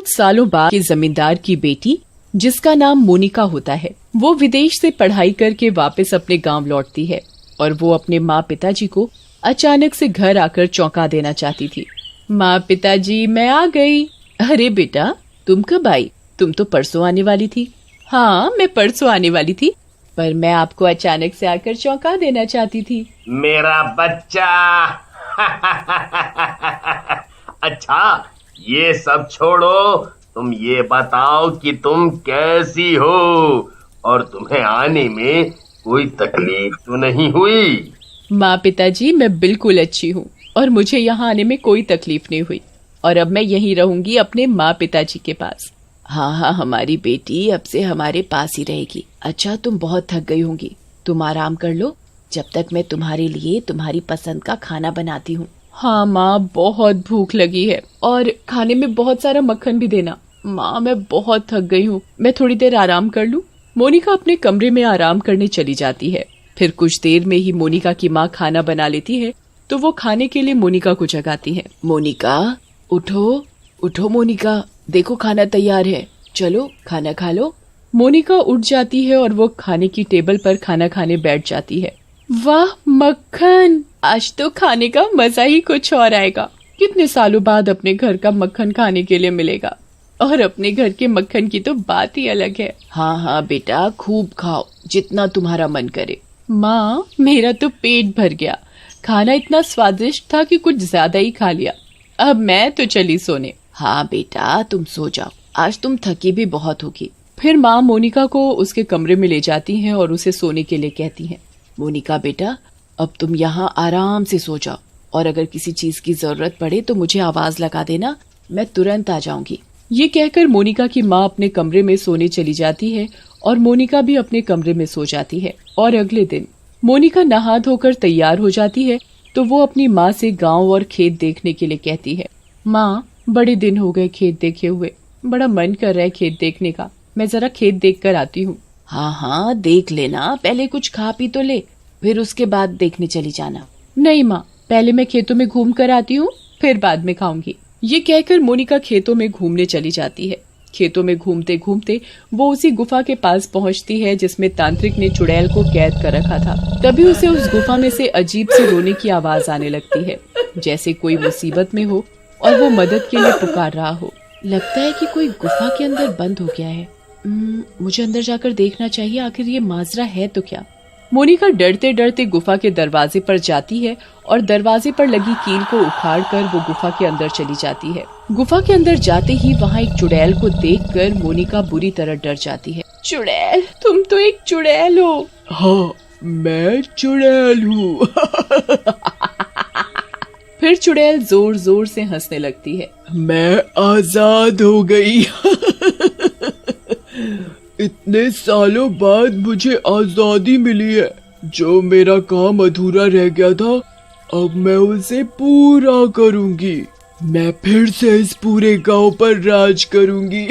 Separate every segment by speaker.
Speaker 1: कुछ सालों बाद के जमींदार की बेटी, जिसका नाम मोनिका होता है, वो विदेश से पढ़ाई करके वापस अपने गांव लौटती है और वो अपने माँ पिताजी को अचानक से घर आकर चौंका देना चाहती थी। माँ पिताजी, मैं आ गई। अरे बेटा, तुम कब आई? तुम तो परसों आने वाली थी। हाँ, मैं परसों आने वाली थी, पर मैं आपको अचानक से आकर चौंका देना चाहती थी।
Speaker 2: मेरा बच्चा। अच्छा, ये सब छोड़ो, तुम ये बताओ कि तुम कैसी हो और तुम्हें आने में कोई तकलीफ तो नहीं हुई?
Speaker 1: माँ पिताजी, मैं बिल्कुल अच्छी हूँ और मुझे यहाँ आने में कोई तकलीफ नहीं हुई और अब मैं यहीं रहूंगी अपने माँ पिताजी के पास। हाँ, हमारी बेटी अब से हमारे पास ही रहेगी। अच्छा, तुम बहुत थक गई होंगी, तुम आराम कर लो जब तक मैं तुम्हारे लिए तुम्हारी पसंद का खाना बनाती हूँ। हाँ माँ, बहुत भूख लगी है और खाने में बहुत सारा मक्खन भी देना। माँ, मैं बहुत थक गई हूँ, मैं थोड़ी देर आराम कर लूँ। मोनिका अपने कमरे में आराम करने चली जाती है। फिर कुछ देर में ही मोनिका की माँ खाना बना लेती है तो वो खाने के लिए मोनिका को जगाती है। मोनिका, उठो उठो मोनिका, देखो खाना तैयार है, चलो खाना खा लो। मोनिका उठ जाती है और वो खाने की टेबल पर खाना खाने बैठ जाती है। वाह मक्खन, आज तो खाने का मजा ही कुछ और आएगा। कितने सालों बाद अपने घर का मक्खन खाने के लिए मिलेगा और अपने घर के मक्खन की तो बात ही अलग है। हाँ बेटा, खूब खाओ, जितना तुम्हारा मन करे। माँ, मेरा तो पेट भर गया, खाना इतना स्वादिष्ट था कि कुछ ज्यादा ही खा लिया। अब मैं तो चली सोने। हाँ बेटा, तुम सो जाओ, आज तुम थकी भी बहुत होगी। फिर माँ मोनिका को उसके कमरे में ले जाती हैं और उसे सोने के लिए कहती हैं। मोनिका बेटा, अब तुम यहाँ आराम से सो जाओ और अगर किसी चीज की जरूरत पड़े तो मुझे आवाज लगा देना, मैं तुरंत आ जाऊंगी। ये कहकर मोनिका की माँ अपने कमरे में सोने चली जाती है और मोनिका भी अपने कमरे में सो जाती है। और अगले दिन मोनिका नहा धोकर तैयार हो जाती है तो वो अपनी माँ से गांव और खेत देखने के लिए कहती है। माँ, बड़े दिन हो गए खेत देखे हुए, बड़ा मन कर रहा है खेत देखने का, मैं जरा खेत देख कर आती हूँ। हाँ, देख लेना, पहले कुछ खा पी तो ले, फिर उसके बाद देखने चली जाना। नहीं माँ, पहले मैं खेतों में घूम कर आती हूँ, फिर बाद में खाऊंगी। ये कहकर मोनिका खेतों में घूमने चली जाती है। खेतों में घूमते घूमते वो उसी गुफा के पास पहुँचती है जिसमें तांत्रिक ने चुड़ैल को कैद कर रखा था। तभी उसे उस गुफा में से अजीब से रोने की आवाज आने लगती है, जैसे कोई मुसीबत में हो और वो मदद के लिए पुकार रहा हो। लगता है कि कोई गुफा के अंदर बंद हो गया है। मुझे अंदर जाकर देखना चाहिए, आखिर ये माजरा है तो क्या। मोनिका डरते डरते गुफा के दरवाजे पर जाती है और दरवाजे पर लगी कील को उखाड़कर वो गुफा के अंदर चली जाती है। गुफा के अंदर जाते ही वहाँ एक चुड़ैल को देखकर मोनिका बुरी तरह डर जाती है। चुड़ैल, तुम तो एक चुड़ैल हो।
Speaker 3: हाँ, मैं चुड़ैल हूँ।
Speaker 1: फिर चुड़ैल जोर जोर से हंसने लगती है।
Speaker 3: मैं आजाद हो गई। इतने सालों बाद मुझे आजादी मिली है। जो मेरा काम अधूरा रह गया था, अब मैं उसे पूरा करूंगी। मैं फिर से इस पूरे गांव पर राज करूंगी।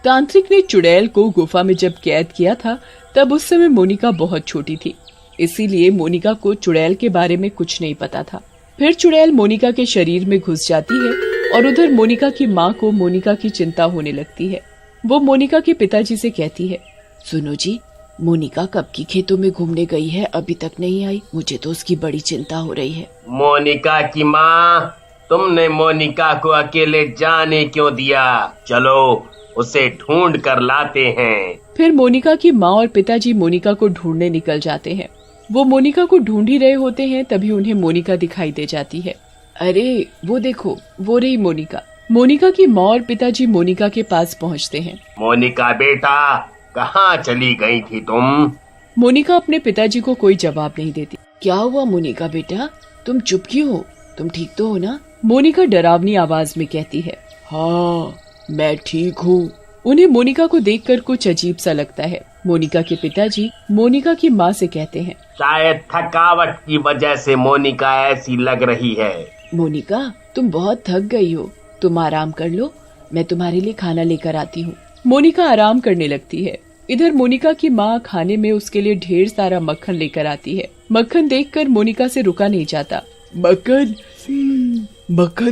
Speaker 1: तांत्रिक ने चुड़ैल को गुफा में जब कैद किया था तब उस समय मोनिका बहुत छोटी थी, इसीलिए मोनिका को चुड़ैल के बारे में कुछ नहीं पता था। फिर चुड़ैल मोनिका के शरीर में घुस जाती है और उधर मोनिका की माँ को मोनिका की चिंता होने लगती है। वो मोनिका के पिताजी से कहती है, सुनो जी, मोनिका कब की खेतों में घूमने गई है, अभी तक नहीं आई, मुझे तो उसकी बड़ी चिंता हो रही है।
Speaker 2: मोनिका की माँ, तुमने मोनिका को अकेले जाने क्यों दिया? चलो उसे ढूंढ कर लाते हैं।
Speaker 1: फिर मोनिका की माँ और पिताजी मोनिका को ढूंढने निकल जाते हैं। वो मोनिका को ढूंढ ही रहे होते हैं, तभी उन्हें मोनिका दिखाई दे जाती है। अरे वो देखो, वो रही मोनिका। मोनिका की माँ और पिताजी मोनिका के पास पहुँचते हैं।
Speaker 2: मोनिका बेटा, कहाँ चली गई थी तुम?
Speaker 1: मोनिका अपने पिताजी को कोई जवाब नहीं देती। क्या हुआ मोनिका बेटा, तुम चुप क्यों हो? तुम ठीक तो हो ना? मोनिका डरावनी आवाज में कहती है।
Speaker 3: हाँ, मैं ठीक हूँ।
Speaker 1: उन्हें मोनिका को देखकर कुछ अजीब सा लगता है। मोनिका के पिताजी मोनिका की माँ से कहते हैं,
Speaker 2: शायद थकावट की वजह से मोनिका ऐसी लग रही है।
Speaker 1: मोनिका, तुम बहुत थक गई हो, तुम आराम कर लो, मैं तुम्हारे लिए खाना लेकर आती हूँ। मोनिका आराम करने लगती है। इधर मोनिका की माँ खाने में उसके लिए ढेर सारा मक्खन लेकर आती है। मक्खन देखकर मोनिका से रुका नहीं जाता।
Speaker 3: मक्खन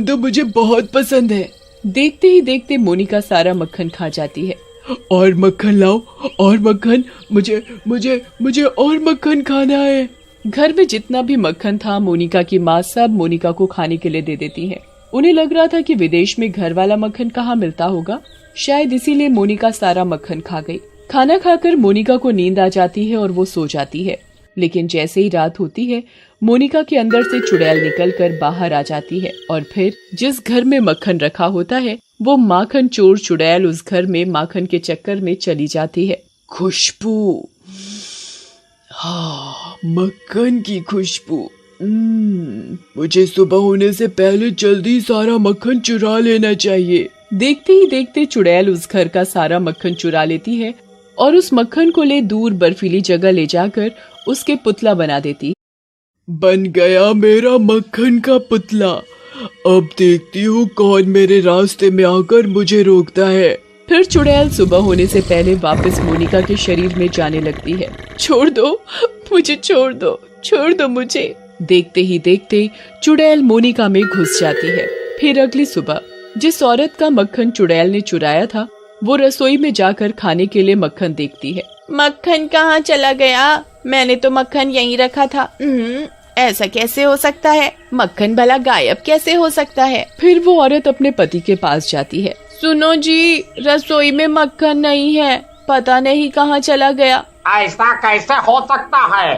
Speaker 3: तो मुझे बहुत पसंद है।
Speaker 1: देखते ही देखते मोनिका सारा मक्खन खा जाती है।
Speaker 3: और मक्खन लाओ, और मक्खन, मुझे मुझे मुझे और मक्खन खाना है।
Speaker 1: घर में जितना भी मक्खन था मोनिका की माँ सब मोनिका को खाने के लिए दे देती है। उन्हें लग रहा था कि विदेश में घर वाला मक्खन कहाँ मिलता होगा, शायद इसीलिए मोनिका सारा मक्खन खा गई। खाना खाकर मोनिका को नींद आ जाती है और वो सो जाती है। लेकिन जैसे ही रात होती है मोनिका के अंदर से चुड़ैल निकलकर बाहर आ जाती है और फिर जिस घर में मक्खन रखा होता है वो माखन चोर चुड़ैल उस घर में माखन के चक्कर में चली जाती है।
Speaker 3: खुशबू, हाँ, मक्खन की खुशबू। मुझे सुबह होने से पहले जल्दी सारा मक्खन चुरा लेना चाहिए।
Speaker 1: देखते ही देखते चुड़ैल उस घर का सारा मक्खन चुरा लेती है और उस मक्खन को ले दूर बर्फीली जगह ले जाकर उसके पुतला बना देती।
Speaker 3: बन गया मेरा मक्खन का पुतला। अब देखती हूँ कौन मेरे रास्ते में आकर मुझे रोकता है।
Speaker 1: फिर चुड़ैल सुबह होने से पहले वापस मोनिका के शरीर में जाने लगती है। छोड़ दो मुझे, छोड़ दो, छोड़ दो मुझे। देखते ही देखते चुड़ैल मोनिका में घुस जाती है। फिर अगली सुबह जिस औरत का मक्खन चुड़ैल ने चुराया था वो रसोई में जाकर खाने के लिए मक्खन देखती है। मक्खन कहाँ चला गया? मैंने तो मक्खन यहीं रखा था। ऐसा कैसे हो सकता है? मक्खन भला गायब कैसे हो सकता है? फिर वो औरत अपने पति के पास जाती है। सुनो जी, रसोई में मक्खन नहीं है, पता नहीं कहाँ चला गया।
Speaker 4: ऐसा कैसे हो सकता है?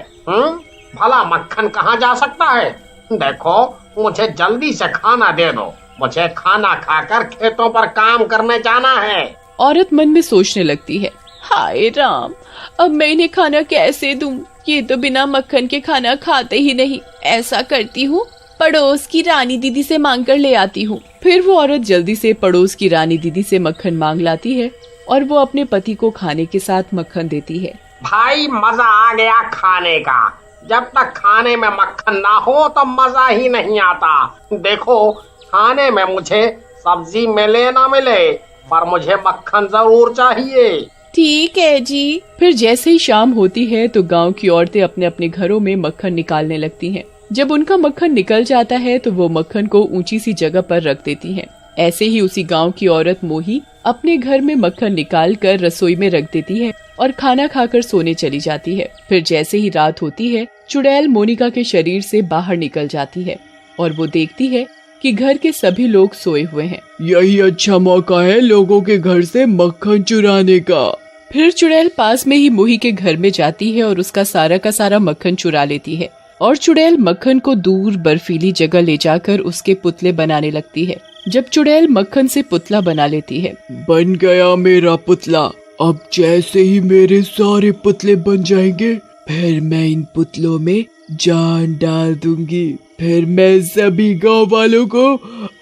Speaker 4: भला मक्खन कहाँ जा सकता है? देखो, मुझे जल्दी से खाना दे दो, मुझे खाना खाकर खेतों पर काम करने जाना है।
Speaker 1: औरत मन में सोचने लगती है, हाय राम, अब मैं इन्हें खाना कैसे दूं? ये तो बिना मक्खन के खाना खाते ही नहीं। ऐसा करती हूँ, पड़ोस की रानी दीदी से मांग कर ले आती हूँ। फिर वो औरत जल्दी से पड़ोस की रानी दीदी से मक्खन मांग लाती है और वो अपने पति को खाने के साथ मक्खन देती है।
Speaker 4: भाई, मजा आ गया खाने का। जब तक खाने में मक्खन ना हो तो मजा ही नहीं आता। देखो, खाने में मुझे सब्जी मिले ना मिले, पर मुझे मक्खन जरूर चाहिए।
Speaker 1: ठीक है जी। फिर जैसे ही शाम होती है तो गांव की औरतें अपने अपने घरों में मक्खन निकालने लगती हैं। जब उनका मक्खन निकल जाता है तो वो मक्खन को ऊंची सी जगह पर रख देती हैं। ऐसे ही उसी गांव की औरत मोही अपने घर में मक्खन निकाल कर रसोई में रख देती है और खाना खाकर सोने चली जाती है। फिर जैसे ही रात होती है चुड़ैल मोनिका के शरीर से बाहर निकल जाती है और वो देखती है कि घर के सभी लोग सोए हुए हैं।
Speaker 3: यही अच्छा मौका है लोगों के घर से मक्खन चुराने का।
Speaker 1: फिर चुड़ैल पास में ही मोही के घर में जाती है और उसका सारा का सारा मक्खन चुरा लेती है और चुड़ैल मक्खन को दूर बर्फीली जगह ले जाकर उसके पुतले बनाने लगती है। जब चुड़ैल मक्खन से पुतला बना लेती है,
Speaker 3: बन गया मेरा पुतला। अब जैसे ही मेरे सारे पुतले बन जाएंगे फिर मैं इन पुतलों में जान डाल दूंगी। फिर मैं सभी गांव वालों को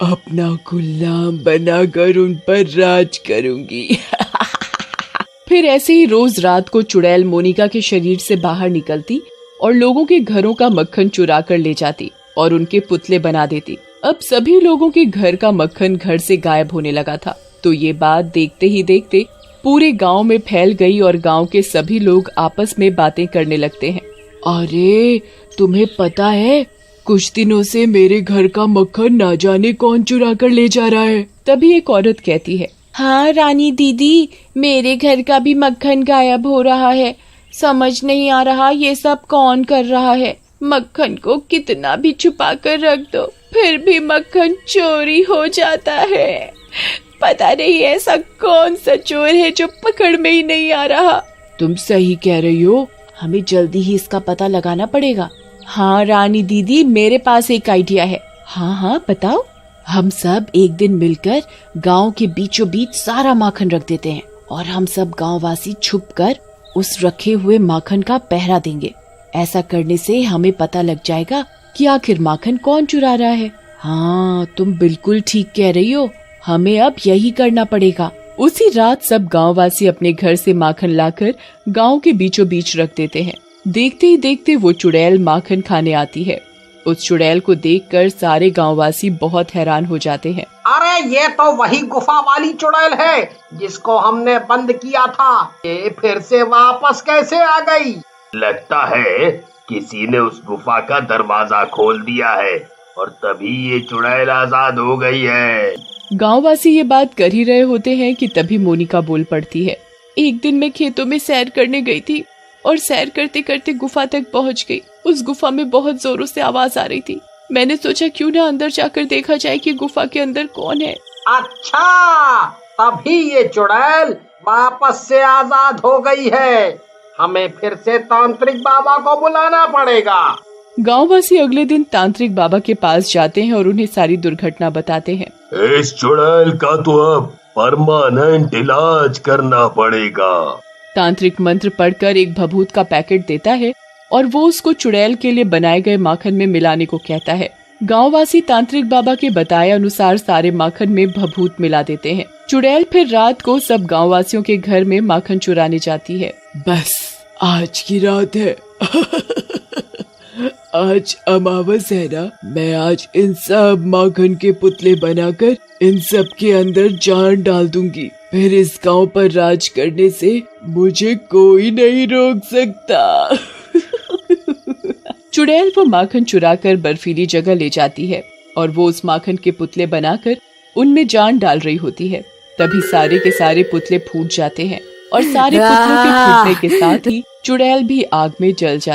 Speaker 3: अपना गुलाम बनाकर उन पर राज करूंगी।
Speaker 1: फिर ऐसे ही रोज रात को चुड़ैल मोनिका के शरीर से बाहर निकलती और लोगों के घरों का मक्खन चुरा कर ले जाती और उनके पुतले बना देती। अब सभी लोगों के घर का मक्खन घर से गायब होने लगा था। तो ये बात देखते ही देखते पूरे गांव में फैल गई और गांव के सभी लोग आपस में बातें करने लगते हैं।
Speaker 3: अरे, तुम्हें पता है, कुछ दिनों से मेरे घर का मक्खन ना जाने कौन चुरा कर ले जा रहा है।
Speaker 1: तभी एक औरत कहती है, हाँ रानी दीदी, मेरे घर का भी मक्खन गायब हो रहा है। समझ नहीं आ रहा ये सब कौन कर रहा है। मक्खन को कितना भी छुपा कर रख दो फिर भी मक्खन चोरी हो जाता है। पता नहीं ऐसा कौन सा चोर है जो पकड़ में ही नहीं आ रहा।
Speaker 3: तुम सही कह रही हो,
Speaker 1: हमें जल्दी ही इसका पता लगाना पड़ेगा। हाँ रानी दीदी, मेरे पास एक आइडिया है। हाँ हाँ बताओ। हम सब एक दिन मिलकर गांव के बीचों बीच सारा माखन रख देते हैं और हम सब गांववासी छुपकर उस रखे हुए माखन का पहरा देंगे। ऐसा करने से हमें पता लग जाएगा कि आखिर माखन कौन चुरा रहा है। हाँ, तुम बिल्कुल ठीक कह रही हो, हमें अब यही करना पड़ेगा। उसी रात सब गांववासी अपने घर से माखन लाकर गांव के बीचों बीच रख देते हैं। देखते ही देखते वो चुड़ैल माखन खाने आती है। उस चुड़ैल को देखकर सारे गांववासी बहुत हैरान हो जाते हैं।
Speaker 4: अरे, ये तो वही गुफा वाली चुड़ैल है जिसको हमने बंद किया था। ये फिर से वापस कैसे आ गई?
Speaker 2: लगता है किसी ने उस गुफा का दरवाजा खोल दिया है और तभी ये चुड़ैल आजाद हो गई है।
Speaker 1: गांववासी ये बात कर ही रहे होते हैं कि तभी मोनिका बोल पड़ती है। एक दिन मैं खेतों में सैर करने गई थी और सैर करते करते गुफा तक पहुंच गई। उस गुफा में बहुत जोरों से आवाज आ रही थी। मैंने सोचा क्यों ना अंदर जाकर देखा जाए कि गुफा के अंदर कौन है।
Speaker 4: अच्छा, तभी ये चुड़ैल वापस से आजाद हो गई है। हमें फिर से तांत्रिक बाबा को बुलाना पड़ेगा।
Speaker 1: गांववासी अगले दिन तांत्रिक बाबा के पास जाते हैं और उन्हें सारी दुर्घटना बताते हैं।
Speaker 2: इस चुड़ैल का तो अब परमानेंट इलाज करना पड़ेगा।
Speaker 1: तांत्रिक मंत्र पढ़कर एक भभूत का पैकेट देता है और वो उसको चुड़ैल के लिए बनाए गए माखन में मिलाने को कहता है। गांववासी तांत्रिक बाबा के बताए अनुसार सारे माखन में भभूत मिला देते हैं। चुड़ैल फिर रात को सब गांववासियों के घर में माखन चुराने जाती है।
Speaker 3: बस आज की रात है। आज अमावस है ना, मैं आज इन सब माखन के पुतले बनाकर इन सब के अंदर जान डाल दूंगी। फिर इस गांव पर राज करने से मुझे कोई नहीं रोक सकता।
Speaker 1: चुड़ैल वो माखन चुराकर बर्फीली जगह ले जाती है और वो उस माखन के पुतले बनाकर उनमें जान डाल रही होती है। तभी सारे के सारे पुतले फूट जाते हैं और सारे पुतलों के फूटने के साथ ही चुड़ैल भी आग में जल जाती है।